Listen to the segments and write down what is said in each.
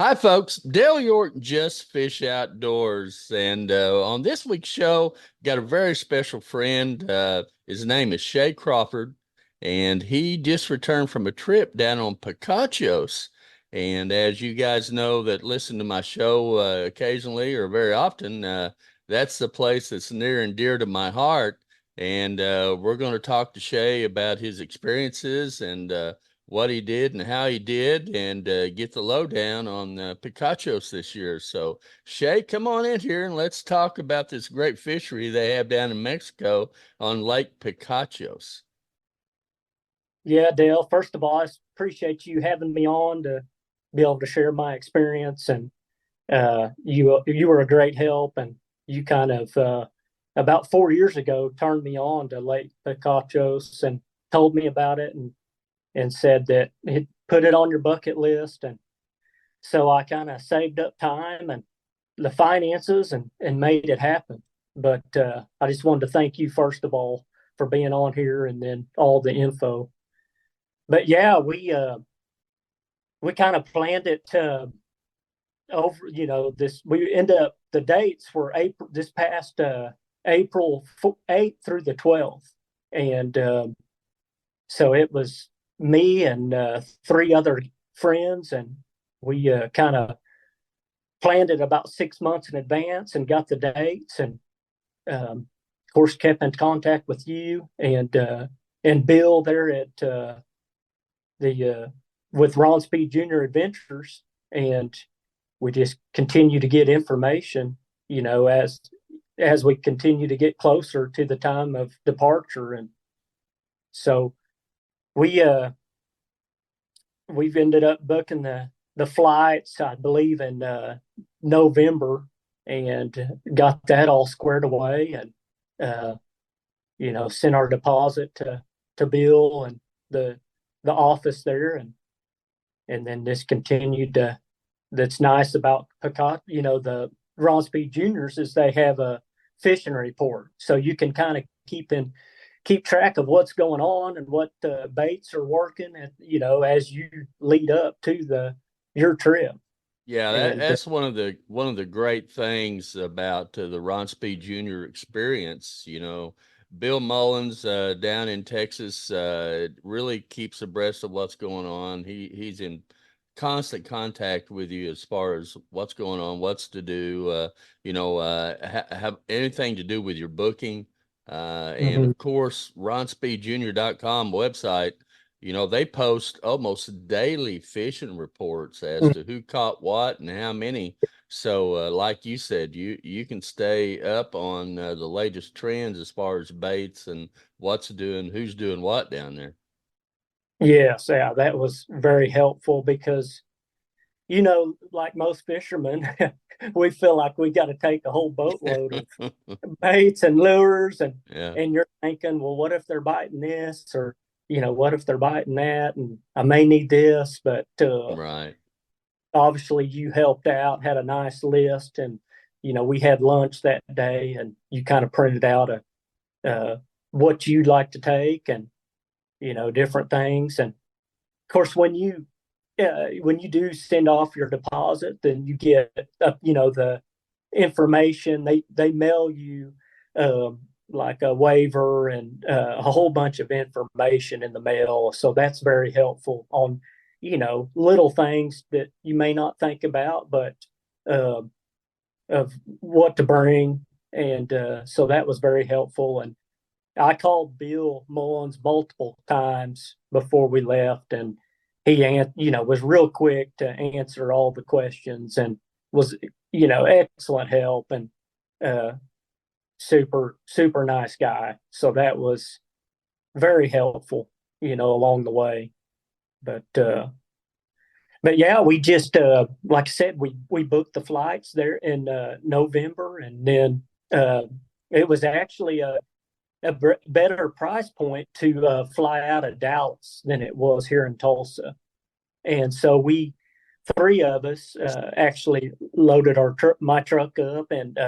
Hi, folks. Dale York, Just Fish Outdoors. And on this week's show, got a very special friend. His name is Shea Crawford, and he just returned from a trip down on Picachos. And as you guys know that listen to my show occasionally or very often, that's the place that's near and dear to my heart. And we're going to talk to Shea about his experiences and what he did and how he did and get the lowdown on Picachos this year. So, Shay, come on in here and let's talk about this great fishery they have down in Mexico on Lake Picachos. Yeah, Dale, first of all, I appreciate you having me on to be able to share my experience. And you were a great help. And you kind of, about 4 years ago, turned me on to Lake Picachos and told me about it and said that it put it on your bucket list. And so I kind of saved up time and the finances and made it happen. But I just wanted to thank you, first of all, for being on here and then all the info. But yeah, we kind of planned it over. This we end up the dates were April this past April 8th through the 12th, and so it was me and three other friends, and we kind of planned it about 6 months in advance and got the dates, and of course kept in contact with you and Bill there at the with Ron Speed Junior Adventures, and we just continue to get information, as we continue to get closer to the time of departure. And so we we've ended up booking the flights, I believe, in November, and got that all squared away, and sent our deposit to Bill and the office there, and then this continued to. That's nice about Picot, the Ron Speed Juniors, is they have a fishing report, so you can kind of keep track of what's going on and what baits are working, and as you lead up to your trip. Yeah, And that's one of the great things about the Ron Speed Jr. experience. Bill Mullins down in Texas really keeps abreast of what's going on. He's in constant contact with you as far as what's going on, what's to do. Have anything to do with your booking, and mhm. of course, RonSpeedJunior.com website. They post almost daily fishing reports as to who caught what and how many. So, like you said, you can stay up on the latest trends as far as baits and who's doing what down there. Yes, yeah, that was very helpful because like most fishermen, we feel like we got to take a whole boatload of baits and lures, and Yeah, and you're thinking, well, what if they're biting this, or what if they're biting that, and I may need this. But right. obviously you helped out, had a nice list, and we had lunch that day, and you kind of printed out uh, what you'd like to take, and different things. And of course, when you do send off your deposit, then you get the information. They mail you like a waiver and a whole bunch of information in the mail. So that's very helpful on little things that you may not think about, but uh, of what to bring. And so that was very helpful. And I called Bill Mullins multiple times before we left, and he, was real quick to answer all the questions, and was, excellent help, and uh, super, super nice guy. So that was very helpful, along the way. But but yeah, we just like I said, we booked the flights there in November, and then it was actually a better price point to fly out of Dallas than it was here in Tulsa. And so we, three of us, actually loaded my truck up, and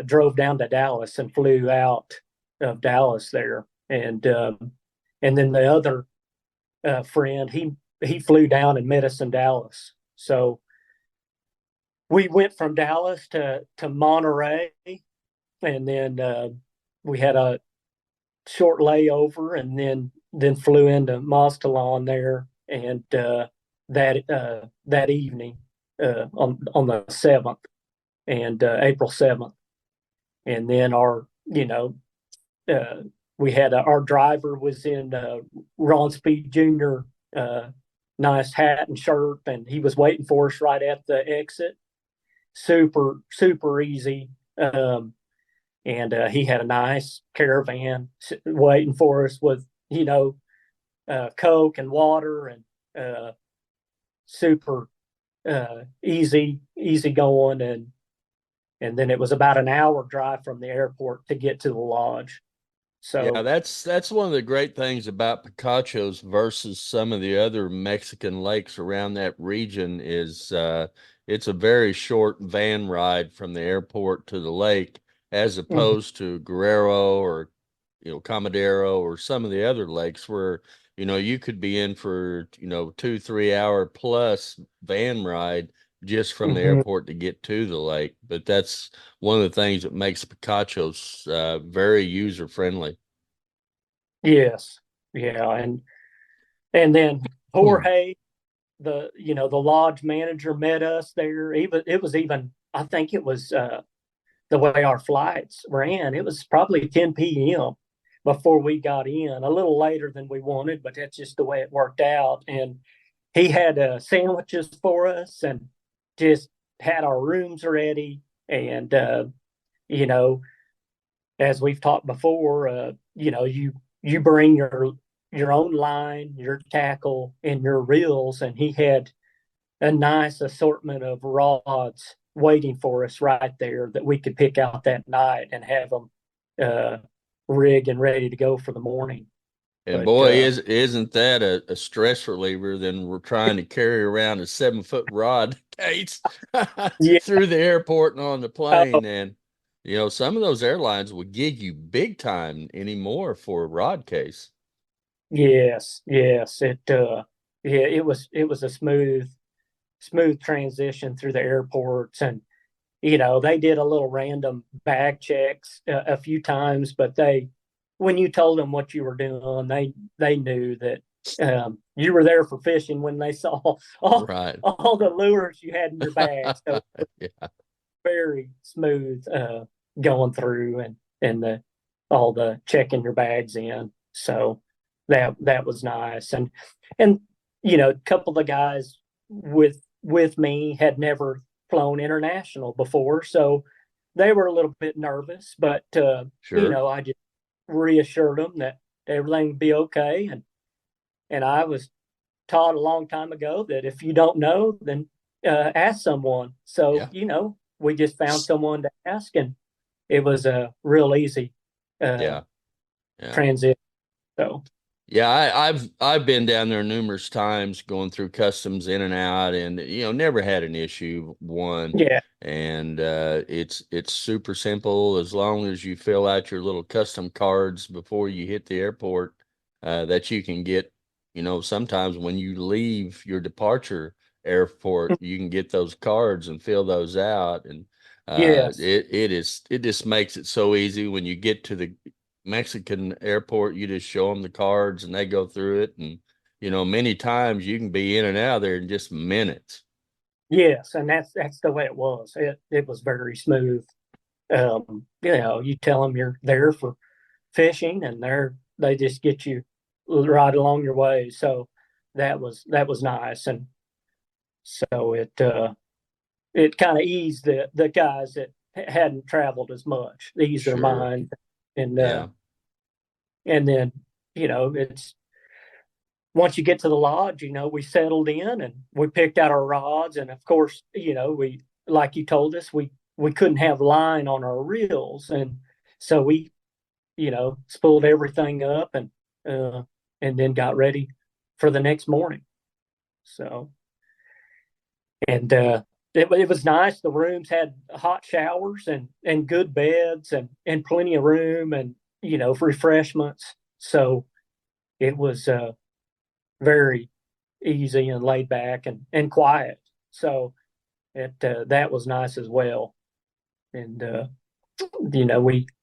drove down to Dallas and flew out of Dallas there. And then the other friend, he flew down and met us in Dallas. So we went from Dallas to Monterey, and then we had a short layover, and then flew into Mazatlan there, and that evening on the 7th, and April 7th, and then uh, we had our driver was in Ron Speed Jr. Nice hat and shirt, and he was waiting for us right at the exit. Super easy. And he had a nice caravan waiting for us with Coke and water, and super easy going, and then it was about an hour drive from the airport to get to the lodge. Yeah, So that's one of the great things about Picachos versus some of the other Mexican lakes around that region is it's a very short van ride from the airport to the lake, as mhm, opposed to Guerrero or Comadero or some of the other lakes where you could be in for 2-3 hour plus van ride just from the mhm. airport to get to the lake. But that's one of the things that makes Picachos very user friendly. Yes, yeah, and then Jorge, the lodge manager, met us there. Even it was even I think it was the way our flights ran. It was probably 10 p.m. before we got in, a little later than we wanted, but that's just the way it worked out. And he had sandwiches for us, and just had our rooms ready. And you know, as we've talked before, you bring your own line, your tackle, and your reels, and he had a nice assortment of rods waiting for us right there that we could pick out that night and have them uh, rigged and ready to go for the morning. And But boy, isn't that a stress reliever than we're trying to carry around a 7 foot rod case yeah, through the airport and on the oh, plane. And some of those airlines would gig you big time anymore for a rod case. yes, yeah, it was a smooth transition through the airports, and they did a little random bag checks a few times, but when you told them what you were doing, they knew that you were there for fishing when they saw Right. all the lures you had in your bag. So Yeah. very smooth going through, and all the checking your bags in. So that was nice, and a couple of the guys with me had never flown international before, so they were a little bit nervous, but Sure. I just reassured them that everything would be okay, and I was taught a long time ago that if you don't know, then ask someone. So Yeah. we just found someone to ask, and it was a real easy uh, Yeah. Yeah. transition. So Yeah, I've been down there numerous times going through customs in and out, and never had an issue one. yeah, And it's super simple as long as you fill out your little custom cards before you hit the airport, that you can get. Sometimes when you leave your departure airport, you can get those cards and fill those out, and yes, it just makes it so easy when you get to the Mexican airport. You just show them the cards and they go through it. And, many times you can be in and out of there in just minutes. yes, and that's the way it was. It was very smooth. You tell them you're there for fishing, and they just get you right along your way. So that was nice, and so it kind of eased the guys that hadn't traveled as much, eased their Sure. mind, and Yeah. and then it's once you get to the lodge, we settled in and we picked out our rods, and of course, we like you told us we couldn't have line on our reels, and so we spooled everything up, uh, and then got ready for the next morning. So and it was nice. The rooms had hot showers and good beds and plenty of room, and refreshments. So it was very easy and laid back and quiet. So that was nice as well. And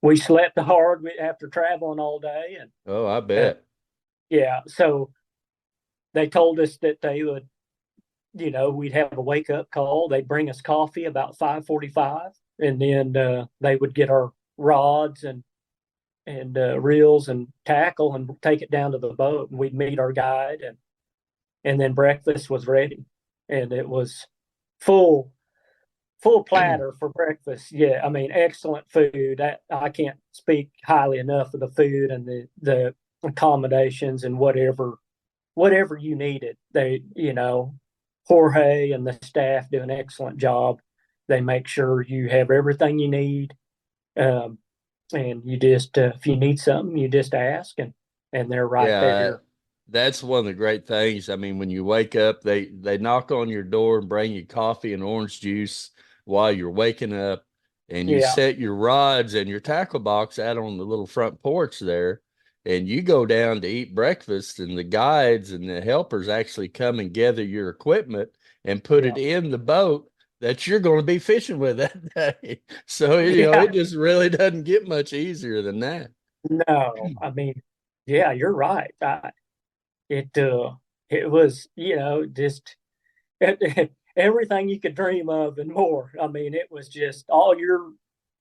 we slept hard after traveling all day, and Oh, I uh, bet. yeah. So they told us that they would, we'd have a wake up call. They'd bring us coffee about 5:45, and then they would get our rods and reels and tackle and take it down to the boat, and we'd meet our guide, and then breakfast was ready, and it was full full platter for breakfast. Yeah, I mean, excellent food. I can't speak highly enough of the food and the accommodations and whatever you needed. Jorge and the staff do an excellent job. They make sure you have everything you need. Um, and you just, if you need something, you just ask, and they're right Yeah, there. that's one of the great things. I mean, when you wake up, they knock on your door and bring you coffee and orange juice while you're waking up, and you Yeah, set your rods and your tackle box out on the little front porch there, and you go down to eat breakfast, and the guides and the helpers actually come and gather your equipment and put yeah, it in the boat that you're going to be fishing with that day. So, yeah. it just really doesn't get much easier than that. No, I mean, yeah, you're right. It it was, just everything you could dream of and more. I mean, it was just all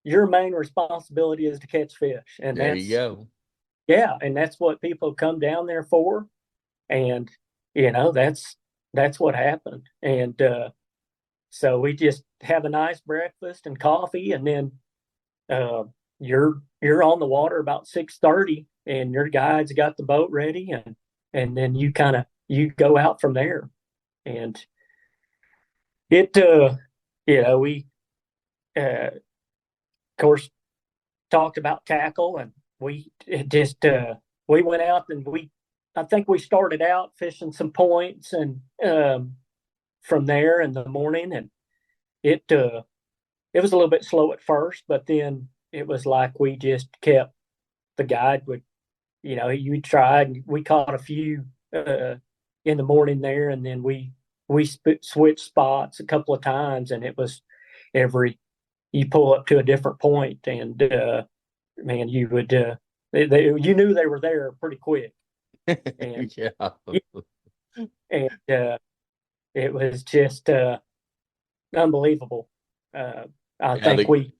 your main responsibility is to catch fish, and There you go. that's what people come down there for, and that's what happened. And so we just have a nice breakfast and coffee, and then uh, you're on the water about 6:30, and your guides got the boat ready, and then you go out from there. And it we of course talked about tackle, and we it just we went out, and we I think we started out fishing some points, and from there in the morning, and it it was a little bit slow at first, but then it was like we just kept the guide would, you tried. We caught a few in the morning there, and then we switched spots a couple of times, and it was every you pull up to a different point, and man, you would you knew they were there pretty quick, and Yeah. and it was just unbelievable. Uh, I Yeah, think we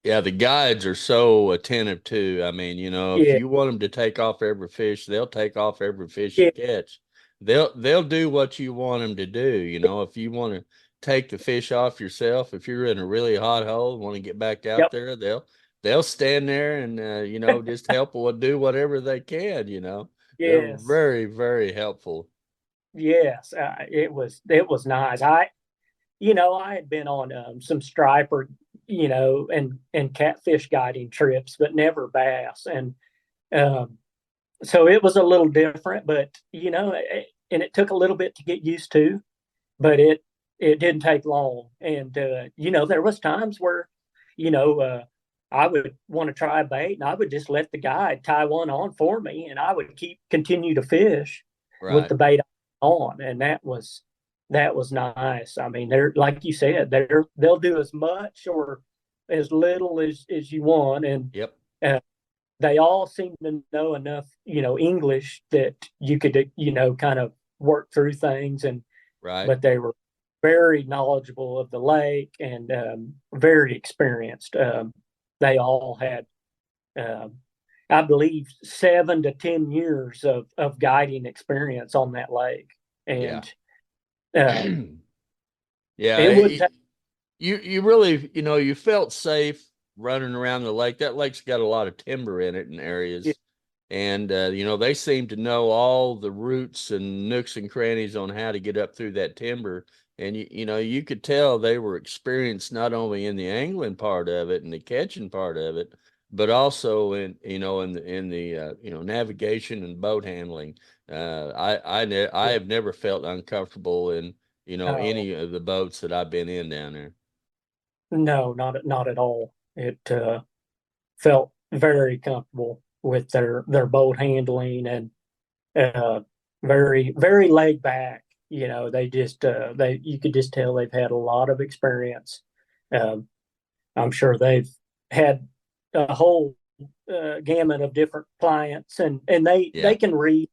the guides are so attentive too. I mean, if yeah you want them to take off every fish, they'll take off every fish you yeah catch. They'll do what you want them to do. If you want to take the fish off yourself, if you're in a really hot hole and want to get back out yep there, they'll stand there and just help or do whatever they can. They're yes very, very helpful. yes it was nice. I had been on some striper, and catfish guiding trips, but never bass. And um, so it was a little different, but and it took a little bit to get used to, but it didn't take long. And there was times where, you know, uh, I would want to try a bait, and I would just let the guide tie one on for me, and I would continue to fish with Right, the bait on, and that was nice. I mean, they're like you said, they'll do as much or as little as you want, and yep, uh, they all seem to know enough, English that you could, kind of work through things. And right, but they were very knowledgeable of the lake, and very experienced. They all had, um, I believe, 7 to 10 years of guiding experience on that lake, yeah. and uh, Yeah, it would take. you really, you felt safe running around the lake. That lake's got a lot of timber in it in Yeah, areas. And they seem to know all the roots and nooks and crannies on how to get up through that timber. And you could tell they were experienced not only in the angling part of it and the catching part of it, but also in the navigation and boat handling. I yeah, have never felt uncomfortable in no, any of the boats that I've been in down there. no, not at all. It felt very comfortable with their boat handling, and uh, very very laid back. They just you could just tell they've had a lot of experience. Um, I'm sure they've had a whole gamut of different clients, and Yeah. they can read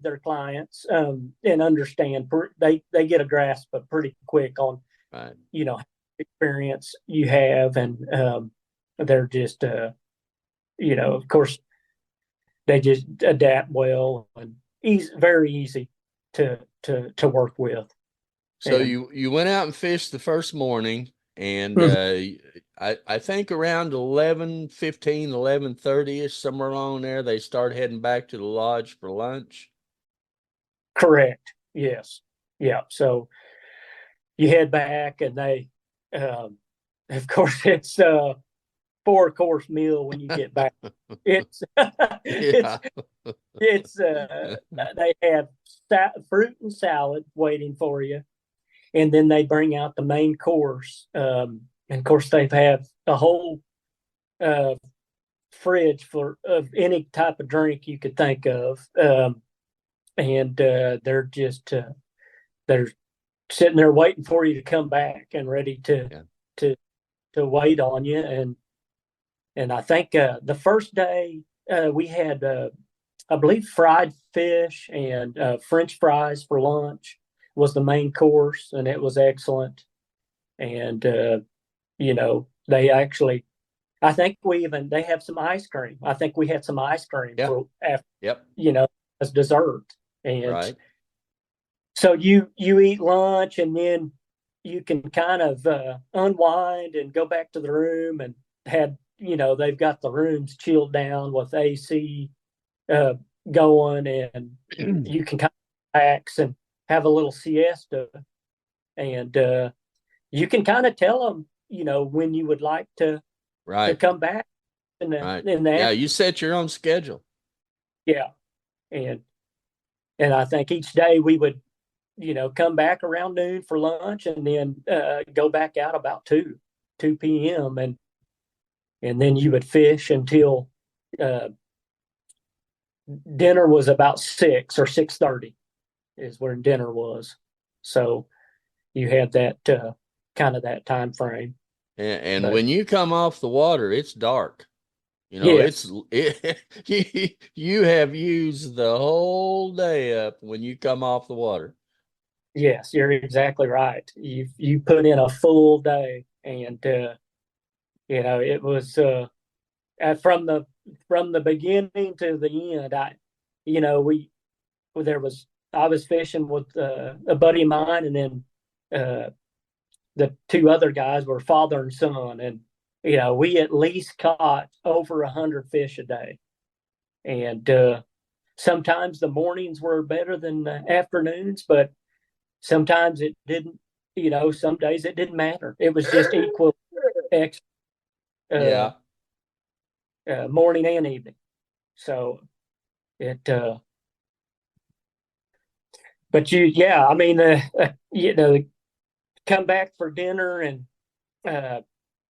their clients, and understand. They get a grasp of pretty quick on Right. experience you have, and they're just of course they just adapt well and very easy to work with. So And you went out and fished the first morning, and Mhm. I think around 11:15, 11:30 ish, somewhere along there, they start heading back to the lodge for lunch. Correct. Yes. Yeah. So you head back, and um, of course, it's a 4 course meal when you get back. It's it's Yeah. it's they have fruit and salad waiting for you, and then they bring out the main course. And of course, they've had a whole uh, fridge for of any type of drink you could think of, and they're sitting there waiting for you to come back and ready Yeah. to to wait on you. And I think the first day we had I believe fried fish and French fries for lunch was the main course, and it was excellent. And they actually, I think they have some ice cream. I think we had some ice cream Yeah. for after, Yep. as dessert. And Right. so you eat lunch, and then you can kind of unwind and go back to the room, and they've got the rooms chilled down with AC uh, going, and you can kind of relax and have a little siesta, and you can kind of tell them when you would like to Right. come back Right. in the Yeah. You set your own schedule. yeah. and and I think each day we would come back around noon for lunch, and then go back out about 2 p.m. and then you would fish until uh, dinner was about 6 or 6:30 is where dinner was. So you had that kind of that time frame. And But when you come off the water, it's dark. yes, You have used the whole day up when you come off the water. yes, you're exactly right. You put in a full day, and it was from the beginning to the end. We there was I was fishing with a buddy of mine, and then uh, the two other guys were father and son, and we at least caught over 100 fish a day, and sometimes the mornings were better than the afternoons, but sometimes it didn't. Some days it didn't matter. It was just equal ex uh, Yeah. morning and evening. So it, but yeah, I mean, come back for dinner, and uh,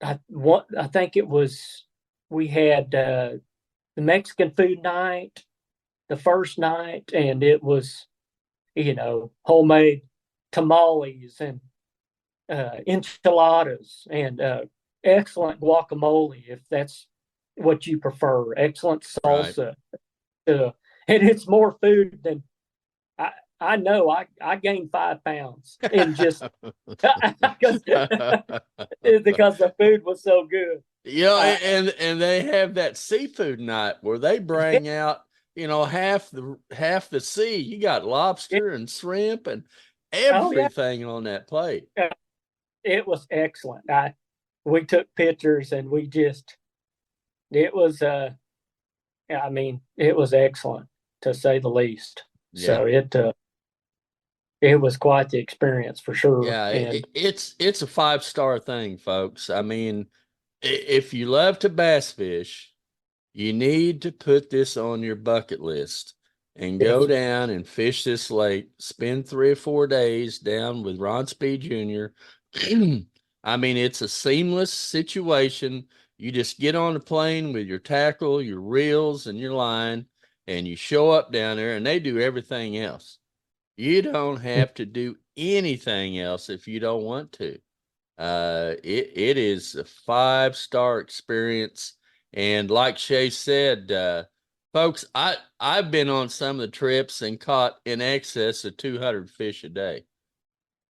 I think it was we had the Mexican food night the first night, and it was homemade tamales and enchiladas and excellent guacamole if that's what you prefer. Excellent Right. salsa, uh, and it's more food than I. I know I gained 5 pounds in just because the food was so good. Uh, And they have that seafood night where they yeah, bring out, half the sea. You got lobster and shrimp and oh yeah, everything on that plate. it was excellent. We took pictures, and we just it was I mean, it was excellent to say the least. Yeah. So it was quite the experience for sure. Yeah, And it's a 5-star thing, folks. I mean, if you love to bass fish, you need to put this on your bucket list and go yes, down and fish this lake. Spend 3 or 4 days down with Ron Speed Jr. I mean, it's a seamless situation. You just get on the plane with your tackle, your reels, and your line, and you show up down there, and they do everything else. You don't have to do anything else if you don't want to. It is a 5-star experience, and like Shea said, folks, I've been on some of the trips and caught in excess of 200 fish a day.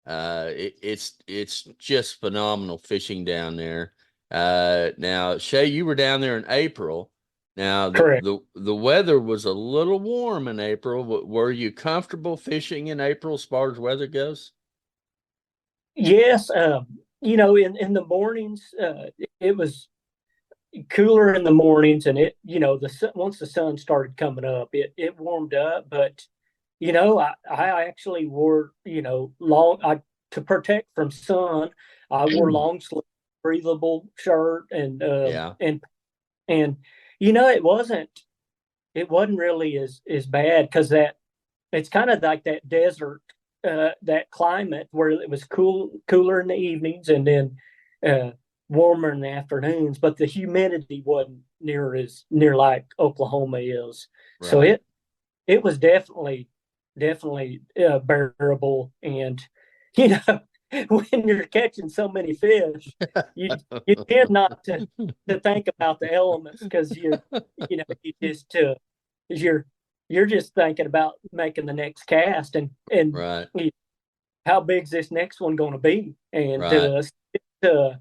It's just phenomenal fishing down there. Now, Shay, you were down there in April. Now, Correct. the weather was a little warm in April. Were you comfortable fishing in April as far as weather goes? Yes, in the mornings, it was cooler in the mornings, and once the sun started coming up, it warmed up. But I actually wore long I to protect from sun. I wore long sleeve breathable shirt Yeah, and it wasn't really as bad because that it's kind of like that desert that climate where it was cooler in the evenings and then uh, warmer in the afternoons, but the humidity wasn't near like Oklahoma is. So right. it was definitely bearable. And you know, when you're catching so many fish, you tend not to think about the elements because you just you're you're just thinking about making the next cast and Right, how big's this next one going to be. And right. uh,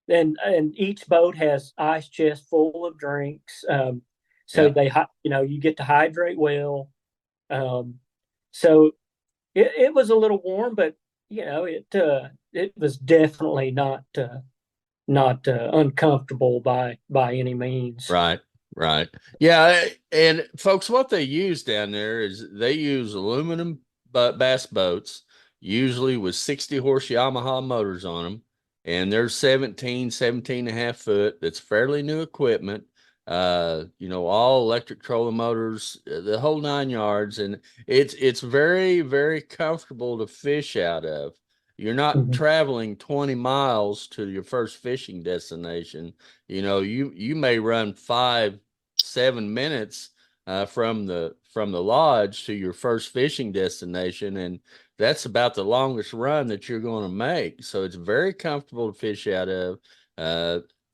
and each boat has ice chest full of drinks. So Yep. you get to hydrate well. Um, so it was a little warm, but it was definitely not uncomfortable by any means. Right, right. Yeah, and folks, what they use down there is they use aluminum bass boats, usually with 60 horse Yamaha motors on them, and they're 17 and a half foot. That's fairly new equipment. All electric trolling motors, the whole 9 yards, and it's very, very comfortable to fish out of. You're not Mhm. traveling 20 miles to your first fishing destination. You may run 5 7 minutes from the lodge to your first fishing destination, and that's about the longest run that you're going to make. So it's very comfortable to fish out of.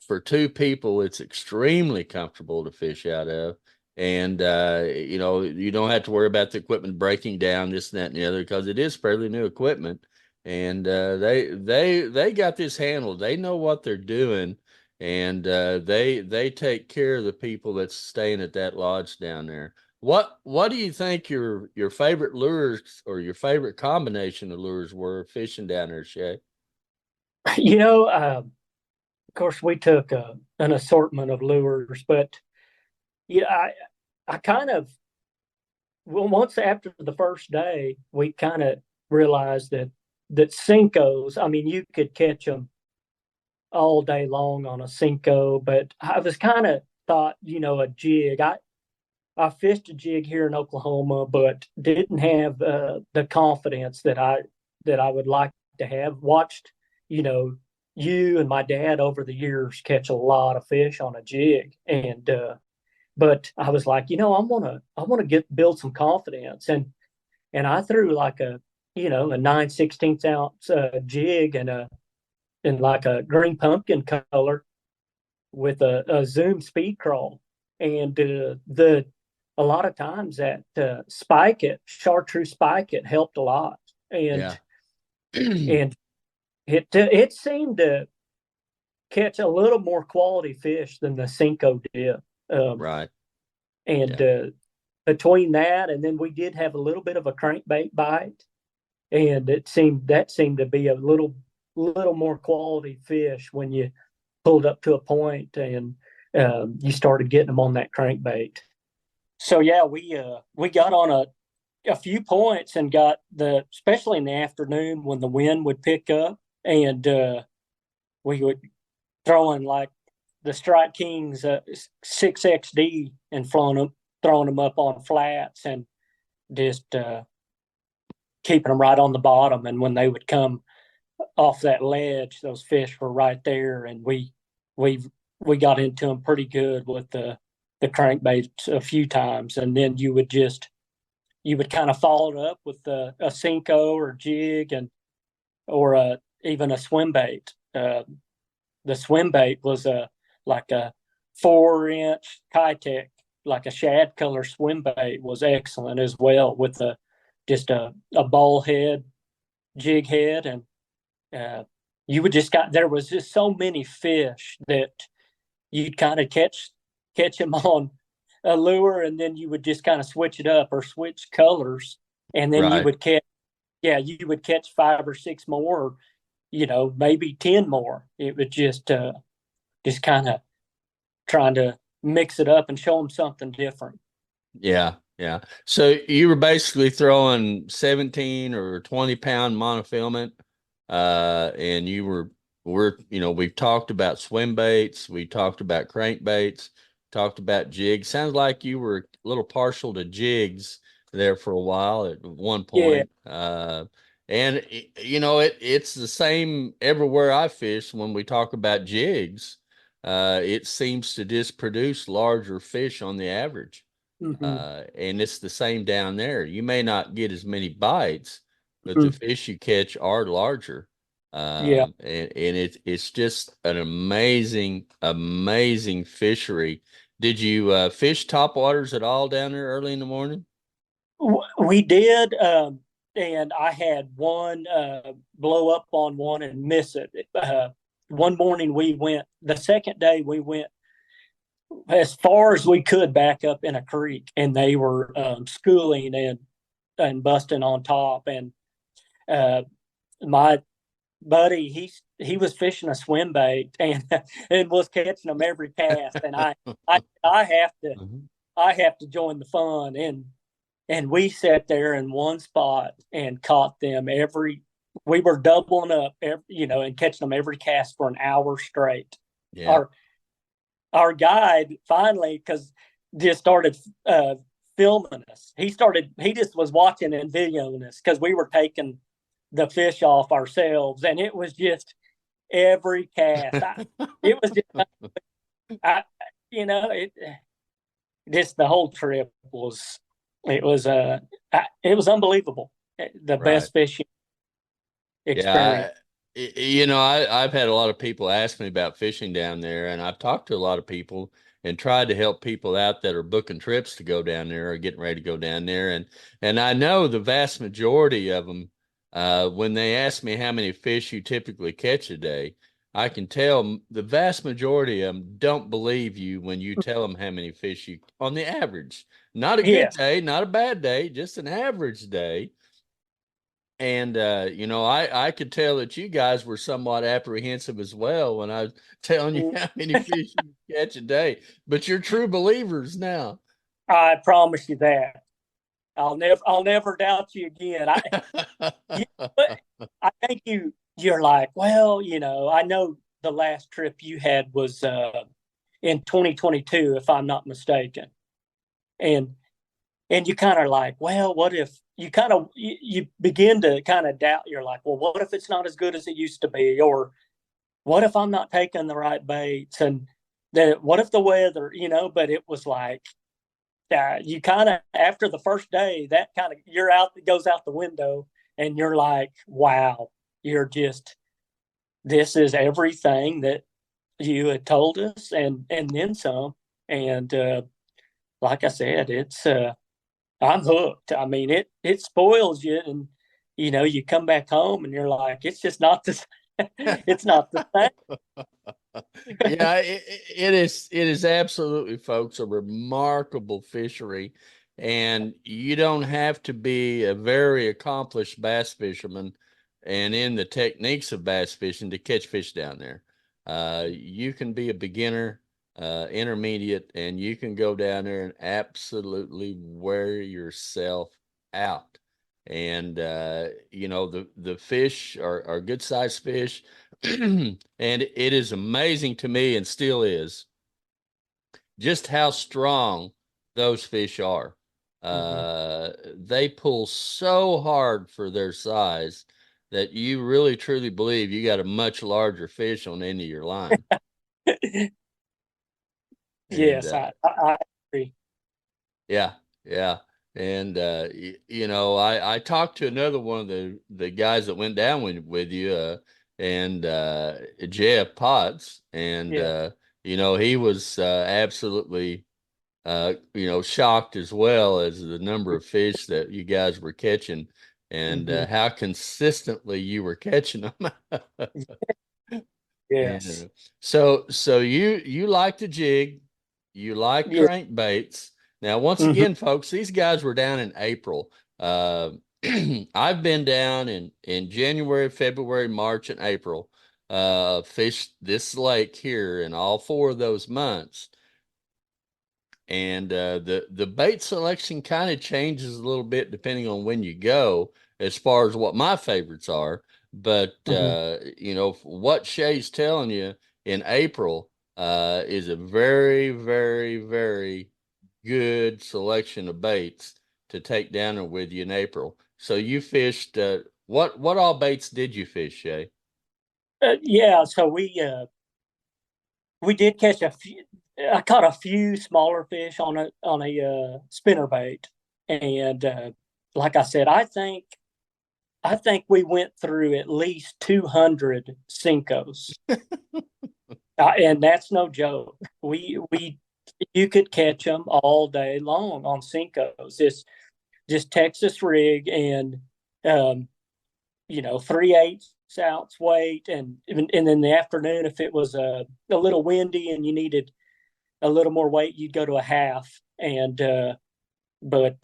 For two people, it's extremely comfortable to fish out of. And you don't have to worry about the equipment breaking down, this and that and the other, because it is fairly new equipment. And they got this handled. They know what they're doing, and they take care of the people that's staying at that lodge down there. What do you think your favorite lures or your favorite combination of lures were fishing down there, Shay? Of course, we took an assortment of lures, but yeah, I kind of well, once after the first day, we kind of realized that Cincos. I mean, you could catch them all day long on a Cinco, but I was kind of thought, a jig. I fished a jig here in Oklahoma, but didn't have the confidence that I would like to have. Watched, you know, you and my dad over the years catch a lot of fish on a jig, and but I was like, I want to get build some confidence, and I threw like a 9/16 ounce jig and like a green pumpkin color with a zoom speed crawl, and the a lot of times that chartreuse spike it helped a lot, and Yeah. and it seemed to catch a little more quality fish than the Cinco did, um, Right. and Yeah. between that and then we did have a little bit of a crankbait bite, and that seemed to be a little more quality fish when you pulled up to a point and you started getting them on that crankbait. So yeah, we got on a few points and got especially in the afternoon when the wind would pick up, and we would throw in like the Strike Kings 6XD and throwing them up on flats and just keeping them right on the bottom. And when they would come off that ledge, those fish were right there, and we we got into them pretty good with the crankbaits a few times, and then you would just you would kind of follow it up with a Cinco or jig and or even a swim bait. The swim bait was like a 4-inch Kitech, like a shad color swim bait was excellent as well with just a ball head, jig head, and uh, you would just got there was just so many fish that you'd kind of catch them on a lure, and then you would just kind of switch it up or switch colors, and then you Right. would catch you would catch 5 or 6 more, or, maybe 10 more. It would just kind of trying to mix it up and show them something different. Yeah, yeah. So you were basically throwing 17 or 20 pound monofilament, and we've talked about swim baits, we talked about crankbaits, talked about jigs. Sounds like you were a little partial to jigs there for a while at one Yeah. point. And it's the same everywhere I fish when we talk about jigs. It seems to just produce larger fish on the average. Hmm. And it's the same down there. You may not get as many bites, but the Hmm. fish you catch are larger. Yeah. And it's just an amazing, amazing fishery. Did you fish topwaters at all down there early in the morning? We did, and I had one blow up on one and miss it. One morning we went. The second day we went as far as we could back up in a creek, and they were schooling and busting on top. And uh, my buddy, he was fishing a swim bait and and was catching them every cast. And I have to Mhm. I have to join the fun. And we sat there in one spot and caught them every. We were doubling up, and catching them every cast for an hour straight. Yeah. Our our guide finally, because just started filming us. He just was watching and videoing us because we were taking the fish off ourselves, and it was just every cast. It was just, I, it just the whole trip was it was it was unbelievable. The Right. best fishing experience. Yeah, I've had a lot of people ask me about fishing down there, and I've talked to a lot of people and tried to help people out that are booking trips to go down there or getting ready to go down there, and I know the vast majority of them, when they ask me how many fish you typically catch a day, I can tell the vast majority of them don't believe you when you tell them how many fish you on the average. Not a good Yes, day, not a bad day, just an average day. And I could tell that you guys were somewhat apprehensive as well when I was telling you how many fish you catch a day. But you're true believers now. I promise you that. I'll never doubt you again. You, but I think you're like, well, I know the last trip you had was in 2022, if I'm not mistaken, and you kind of like, well, what if you begin to kind of doubt? You're like, well, what if it's not as good as it used to be, or what if I'm not taking the right baits, and what if the weather, But it was like you kind of after the first day, that kind of you're out, it goes out the window, and you're like, wow, you're just this is everything that you had told us, and then some. And like I said, it's I'm hooked. I mean, it spoils you, and you come back home and you're like, it's just not the it's not the same. Yeah, it is absolutely, folks, a remarkable fishery. And you don't have to be a very accomplished bass fisherman and in the techniques of bass fishing to catch fish down there. You can be a beginner, intermediate, and you can go down there and absolutely wear yourself out. And the fish are good sized fish. And it is amazing to me, and still is, just how strong those fish are. Mhm. They pull so hard for their size that you really truly believe you got a much larger fish on the end of your line. And Yes, I agree. yeah, yeah. And I talked to another one of the guys that went down with you, and Jeff Potts, and Yeah. he was absolutely shocked as well as the number of fish that you guys were catching, and Hmm. how consistently you were catching them. Yes. And so you like to jig, you like Yeah. crankbaits. Now, once Hmm. again, folks, these guys were down in April. I've been down in January, February, March, and April. Fished this lake here in all four of those months, and the bait selection kind of changes a little bit depending on when you go, as far as what my favorites are. But Hmm. what Shay's telling you in April is a very, very, very good selection of baits to take down there with you in April. So you fished what all baits did you fish, Shay? Yeah. So we did catch a few. I caught a few smaller fish on a spinner bait, and like I said, I think we went through at least 200 Cincos, and that's no joke. We you could catch them all day long on Cincos. It's just Texas rig and um, 3/8 ounce weight, and in the afternoon, if it was a little windy and you needed a little more weight, you'd go to a half. And but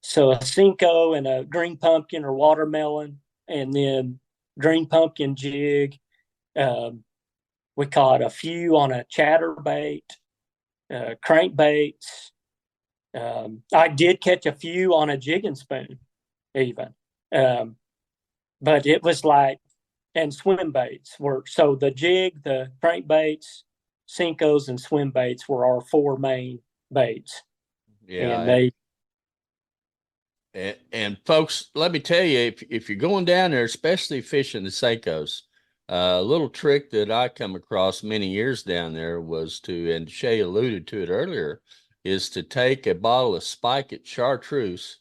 so a Cinco and a green pumpkin or watermelon, and then green pumpkin jig. Um, we caught a few on a chatterbait, crankbaits. I did catch a few on a jig and spoon, even. Um, but it was like, and swim baits were, so the jig, the crankbaits, Cincos, and swim baits were our four main baits. And Yeah. they, And folks, let me tell you, if you're going down there, especially fishing the Seikos, a little trick that I come across many years down there was to, and Shay alluded to it earlier, is to take a bottle of Spike at Chartreuse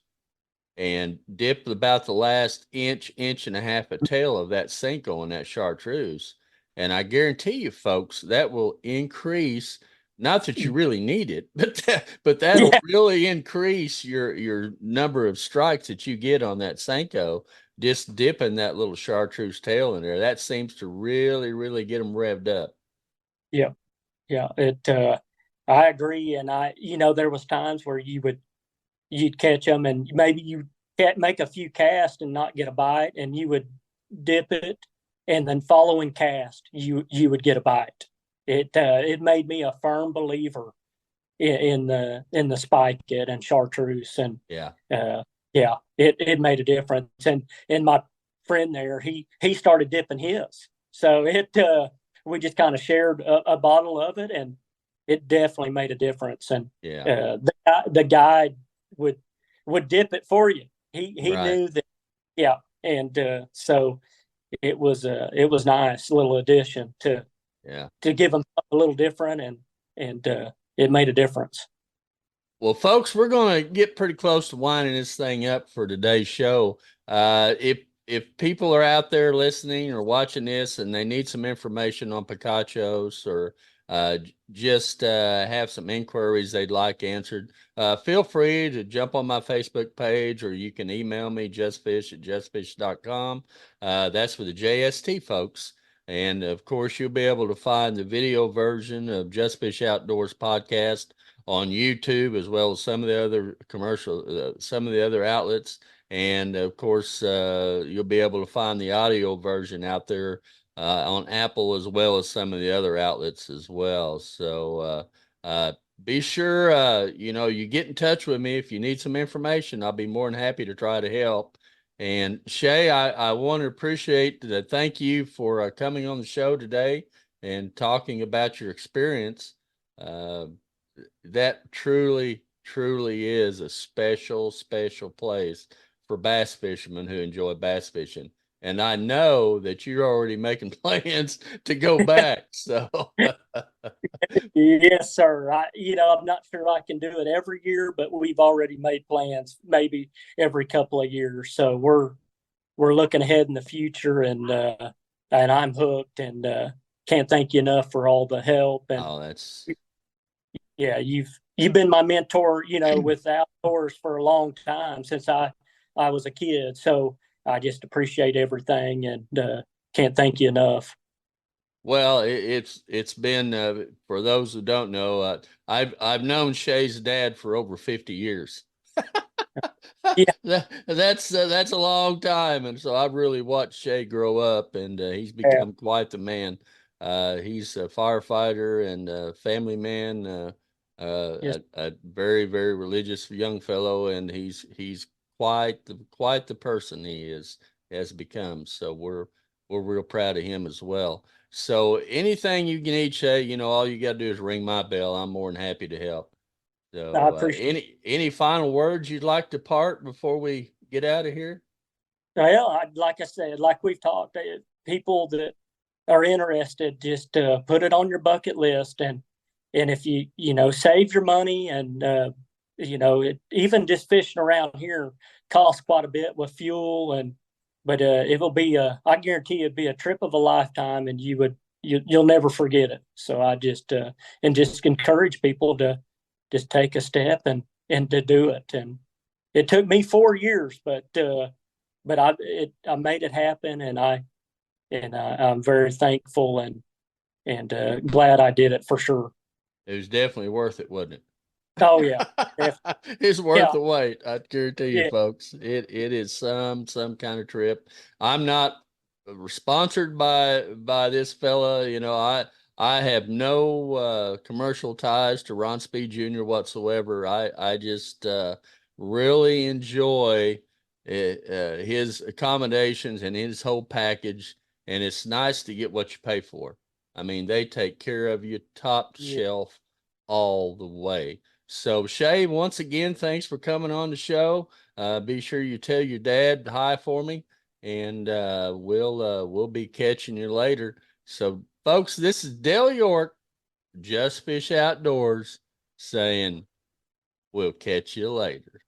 and dip about the last inch and a half of tail of that Cinco in that chartreuse. And I guarantee you, folks, that will increase. Not that you really need it, but that'll yeah, really increase your number of strikes that you get on that Senko. Just dipping that little chartreuse tail in there, that seems to really, really get them revved up. yeah, yeah. I agree. And there was times where you'd catch them, and maybe you can't make a few casts and not get a bite, and you would dip it, and then following cast you would get a bite. It made me a firm believer in the spike it and chartreuse, and Yeah, uh, yeah, it made a difference. And my friend there, he started dipping his, so it we just kind of shared a bottle of it, and it definitely made a difference. And yeah, the guy would would dip it for you. He right. knew that, yeah. And so it was nice little addition Yeah. to give them a little different, and it made a difference. Well, folks, we're going to get pretty close to winding this thing up for today's show. If people are out there listening or watching this and they need some information on Picachos, or just have some inquiries they'd like answered, feel free to jump on my Facebook page, or you can email me, justfish@justfish.com. That's for the JST folks. And of course, you'll be able to find the video version of Just Fish Outdoors podcast on YouTube, as well as some of the other some of the other outlets. And of course, you'll be able to find the audio version out there on Apple, as well as some of the other outlets as well. So be sure, you get in touch with me if you need some information. I'll be more than happy to try to help. And Shay, I want to appreciate thank you for coming on the show today and talking about your experience. Uh, that truly, truly is a special, special place for bass fishermen who enjoy bass fishing. and I know that you're already making plans to go back. So Yes, sir. I'm not sure I can do it every year, but we've already made plans, maybe every couple of years. So we're looking ahead in the future, and I'm hooked, and can't thank you enough for all the help. And oh, that's yeah, you've been my mentor, with outdoors for a long time since I was a kid. So I just appreciate everything, and can't thank you enough. well, it's been for those who don't know, I've known Shay's dad for over 50 years. Yeah, That's a long time, and so I've really watched Shay grow up, and he's yeah, become quite the man. He's a firefighter and a family man, yes, a very very religious young fellow, and he's quite the person he has become. So we're real proud of him as well. So anything you need, Shay, all you got to do is ring my bell. I'm more than happy to help. I So, appreciate. any final words you'd like to part before we get out of here? Well, like I said, like we've talked, people that are interested, just put it on your bucket list, and if you save your money, and even just fishing around here costs quite a bit with fuel, but it'll be I guarantee it'd be a trip of a lifetime, and you'll never forget it. So I just encourage people to just take a step and to do it. And it took me 4 years, but I made it happen, I'm very thankful, and glad I did it for sure. It was definitely worth it, wasn't it? Oh yeah, It's worth yeah, the wait. I guarantee you, yeah, folks. It is some kind of trip. I'm not sponsored by this fella. I have no commercial ties to Ron Speed Jr. whatsoever. I just really enjoy his accommodations and his whole package, and it's nice to get what you pay for. I mean, they take care of you top yeah. shelf all the way. So Shay, once again, thanks for coming on the show. Be sure you tell your dad hi for me, and we'll be catching you later. So, folks, this is Dale York, Just Fish Outdoors, saying we'll catch you later.